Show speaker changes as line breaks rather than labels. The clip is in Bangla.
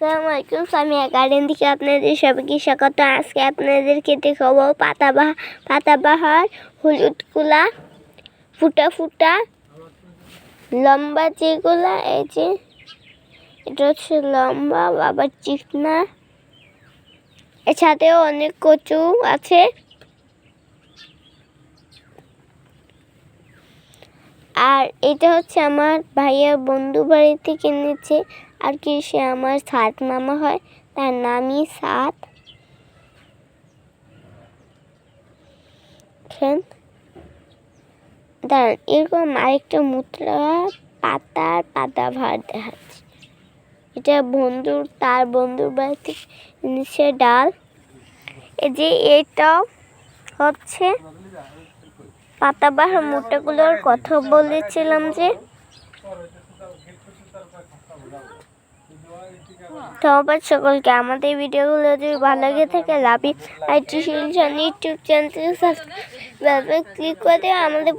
আসসালামু আলাইকুম। সামিয়া গার্ডেন থেকে আপনাদের সবাইকে স্বাগত। আজকে আপনাদেরকে দেখাবো পাতাবাহার, হলুদ কুলা, ফুটা ফুটা লম্বা যেগুলা, এই যে এটা হচ্ছে লম্বা আবার চিকনা, এর সাথেও অনেক কচু আছে। আর এটা হচ্ছে আমার ভাইয়ের বন্ধু বাড়ি থেকে এনেছে, আর কি সে আমার সাত মামা হয়, তার নামই সাত। দাঁড়ান, এরকম আরেকটা মুদ্রা পাতাবাহার দেখাচ্ছে। এটা তার বন্ধুর বাড়ি থেকে এনেছে ডাল। এই যে এটা হচ্ছে পাতাবাহার মুদ্রাগুলোর কথা বলেছিলাম যে। ধন্যবাদ সকলকে। আমাদের ভিডিওগুলো যদি ভালো লাগে থাকে লাভি আইটি শিলশন ইউটিউব চ্যানেলটি সাবস্ক্রাইব ক্লিক করে আমাদের